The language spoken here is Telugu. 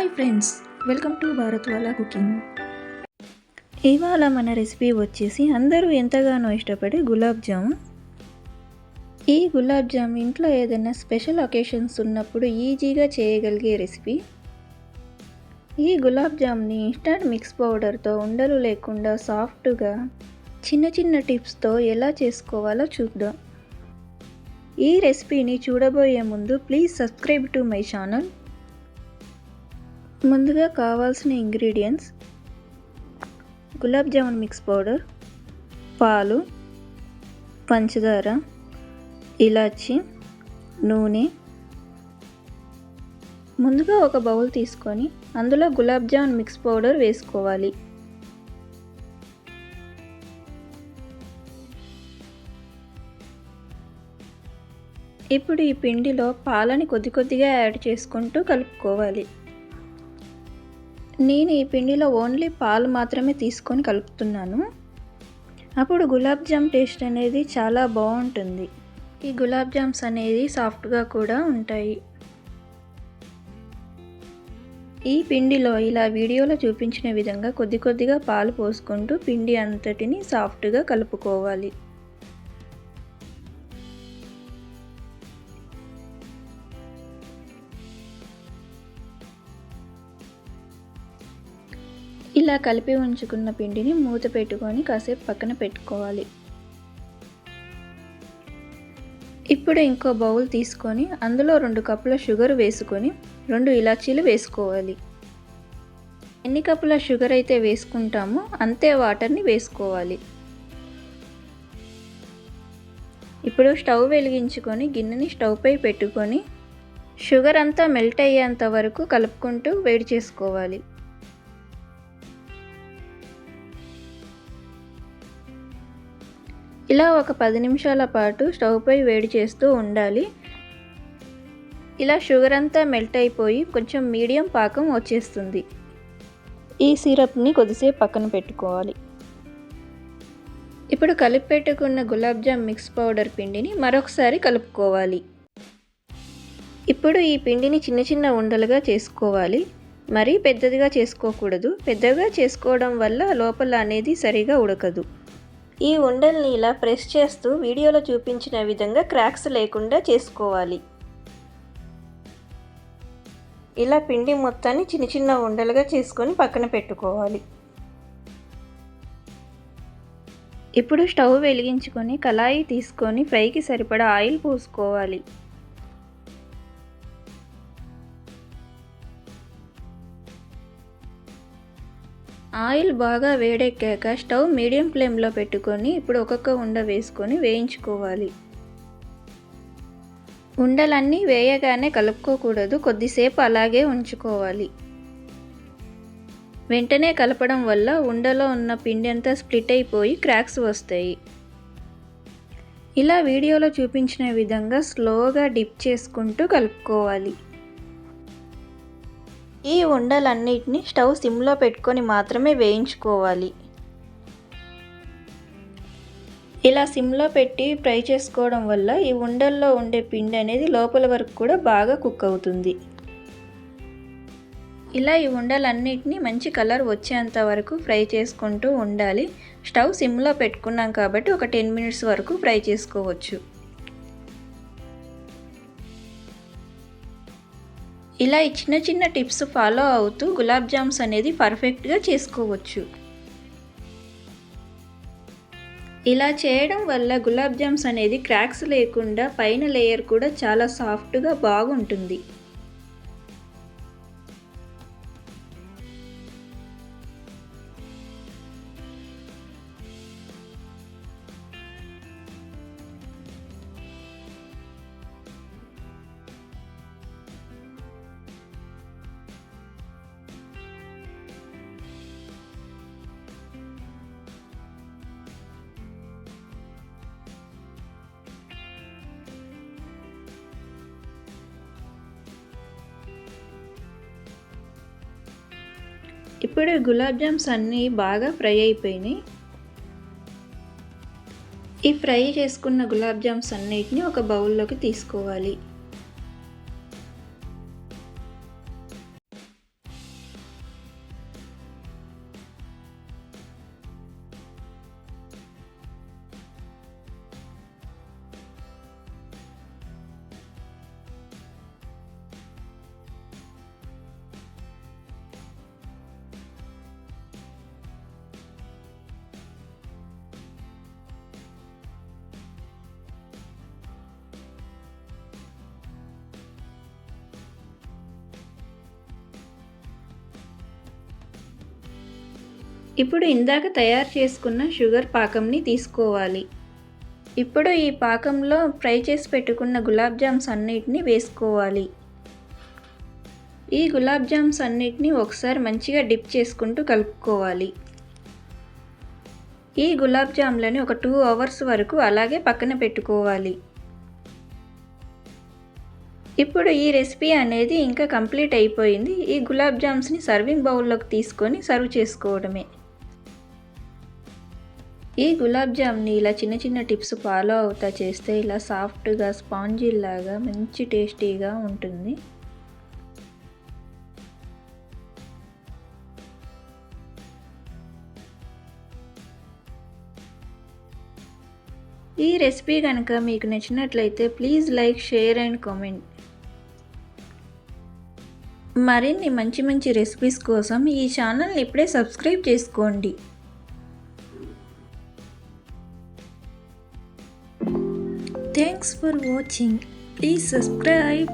Hi friends, welcome to Bharat Wala cooking. ఇవాళ మన రెసిపీ వచ్చేసి అందరూ ఎంతగానో ఇష్టపడే గులాబ్ జామ్. ఈ గులాబ్ జామ్ ఇంట్లో ఏదైనా స్పెషల్ ఒకేషన్స్ ఉన్నప్పుడు ఈజీగా చేయగలిగే రెసిపీ. ఈ గులాబ్ జామ్ని ఇన్స్టంట్ మిక్స్ పౌడర్తో ఉండలు లేకుండా సాఫ్ట్గా చిన్న చిన్న టిప్స్తో ఎలా చేసుకోవాలో చూద్దాం. ఈ రెసిపీని చూడబోయే ముందు please subscribe to my channel. ముందుగా కావాల్సిన ingredients: gulab jamun mix powder, పాలు, పంచదార, ఇలాచి, నూనె. ముందుగా ఒక బౌల్ తీసుకొని అందులో గులాబ్ జామున్ మిక్స్ పౌడర్ వేసుకోవాలి. ఇప్పుడు ఈ పిండిలో పాలని కొద్ది కొద్దిగా యాడ్ చేసుకుంటూ కలుపుకోవాలి. నేను ఈ పిండిలో ఓన్లీ పాలు మాత్రమే తీసుకొని కలుపుతున్నాను. అప్పుడు గులాబ్ జామ్ టేస్ట్ అనేది చాలా బాగుంటుంది. ఈ గులాబ్ జామ్స్ అనేది సాఫ్ట్గా కూడా ఉంటాయి. ఈ పిండిలో ఇలా వీడియోలో చూపించిన విధంగా కొద్ది కొద్దిగా పాలు పోసుకుంటూ పిండి అంతటిని సాఫ్ట్గా కలుపుకోవాలి. ఇలా కలిపి ఉంచుకున్న పిండిని మూత పెట్టుకొని కాసేపు పక్కన పెట్టుకోవాలి. ఇప్పుడు ఇంకో బౌల్ తీసుకొని అందులో 2 కప్పుల షుగర్ వేసుకొని 2 ఇలాచీలు వేసుకోవాలి. ఎన్ని కప్పుల షుగర్ అయితే వేసుకుంటామో అంతే వాటర్ని వేసుకోవాలి. ఇప్పుడు స్టవ్ వెలిగించుకొని గిన్నెని స్టవ్ పై పెట్టుకొని షుగర్ అంతా మెల్ట్ అయ్యేంత వరకు కలుపుకుంటూ వేడి చేసుకోవాలి. ఇలా ఒక 10 నిమిషాల పాటు స్టవ్ పై వేడి చేస్తూ ఉండాలి. ఇలా షుగర్ అంతా మెల్ట్ అయిపోయి కొంచెం మీడియం పాకం వచ్చేస్తుంది. ఈ సిరప్ని కొద్దిసేపు పక్కన పెట్టుకోవాలి. ఇప్పుడు కలిపి పెట్టుకున్న గులాబ్ జామ్ మిక్స్ పౌడర్ పిండిని మరొకసారి కలుపుకోవాలి. ఇప్పుడు ఈ పిండిని చిన్న చిన్న ఉండలుగా చేసుకోవాలి. మరీ పెద్దదిగా చేసుకోకూడదు. పెద్దగా చేసుకోవడం వల్ల లోపల అనేది సరిగా ఉడకదు. ఈ ఉండల్ని ఇలా ప్రెస్ చేస్తూ వీడియోలో చూపించిన విధంగా క్రాక్స్ లేకుండా చేసుకోవాలి. ఇలా పిండి మొత్తాన్ని చిన్న చిన్న ఉండలుగా చేసుకొని పక్కన పెట్టుకోవాలి. ఇప్పుడు స్టవ్ వెలిగించుకొని కళాయి తీసుకొని ఫ్రైకి సరిపడా ఆయిల్ పోసుకోవాలి. ఆయిల్ బాగా వేడెక్కాక స్టవ్ మీడియం ఫ్లేమ్లో పెట్టుకొని ఇప్పుడు ఒక్కొక్క ఉండ వేసుకొని వేయించుకోవాలి. ఉండలన్నీ వేయగానే కలుపుకోకూడదు, కొద్దిసేపు అలాగే ఉంచుకోవాలి. వెంటనే కలపడం వల్ల ఉండలో ఉన్న పిండి అంతా స్ప్లిట్ అయిపోయి క్రాక్స్ వస్తాయి. ఇలా వీడియోలో చూపించిన విధంగా స్లోగా డిప్ చేసుకుంటూ కలుపుకోవాలి. ఈ ఉండలన్నిటిని స్టవ్ సిమ్లో పెట్టుకొని మాత్రమే వేయించుకోవాలి. ఇలా సిమ్లో పెట్టి ఫ్రై చేసుకోవడం వల్ల ఈ ఉండల్లో ఉండే పిండి అనేది లోపల వరకు కూడా బాగా కుక్ అవుతుంది. ఇలా ఈ ఉండలన్నిటిని మంచి కలర్ వచ్చేంత వరకు ఫ్రై చేసుకుంటూ ఉండాలి. స్టవ్ సిమ్లో పెట్టుకున్నాం కాబట్టి ఒక 10 మినిట్స్ వరకు ఫ్రై చేసుకోవచ్చు. ఇలా ఈ చిన్న చిన్న టిప్స్ ఫాలో అవుతూ గులాబ్ జామ్స్ అనేది పర్ఫెక్ట్గా చేసుకోవచ్చు. ఇలా చేయడం వల్ల గులాబ్ జామ్స్ అనేది క్రాక్స్ లేకుండా పైన లేయర్ కూడా చాలా సాఫ్ట్గా బాగుంటుంది. ఇప్పుడు గులాబ్ జామ్స్ అన్నీ బాగా ఫ్రై అయిపోయినాయి. ఈ ఫ్రై చేసుకున్న గులాబ్ జామ్స్ అన్నిటిని ఒక బౌల్లోకి తీసుకోవాలి. ఇప్పుడు ఇందాక తయారు చేసుకున్న షుగర్ పాకంని తీసుకోవాలి. ఇప్పుడు ఈ పాకంలో ఫ్రై చేసి పెట్టుకున్న గులాబ్ జామ్స్ అన్నిటిని వేసుకోవాలి. ఈ గులాబ్ జామ్స్ అన్నిటిని ఒకసారి మంచిగా డిప్ చేసుకుంటూ కలుపుకోవాలి. ఈ గులాబ్ జామ్లని ఒక 2 అవర్స్ వరకు అలాగే పక్కన పెట్టుకోవాలి. ఇప్పుడు ఈ రెసిపీ అనేది ఇంకా కంప్లీట్ అయిపోయింది. ఈ గులాబ్ జామ్స్ని సర్వింగ్ బౌల్లోకి తీసుకొని సర్వ్ చేసుకోవడమే. ఈ గులాబ్ జామ్ని ఇలా చిన్న చిన్న టిప్స్ ఫాలో అవుతా చేస్తే ఇలా సాఫ్ట్గా స్పాంజీ లాగా మంచి టేస్టీగా ఉంటుంది. ఈ రెసిపీ కనుక మీకు నచ్చినట్లయితే please like, share and comment. మరిన్ని మంచి మంచి రెసిపీస్ కోసం ఈ ఛానల్ని ఇప్పుడే సబ్స్క్రైబ్ చేసుకోండి. Thanks for watching. Please subscribe.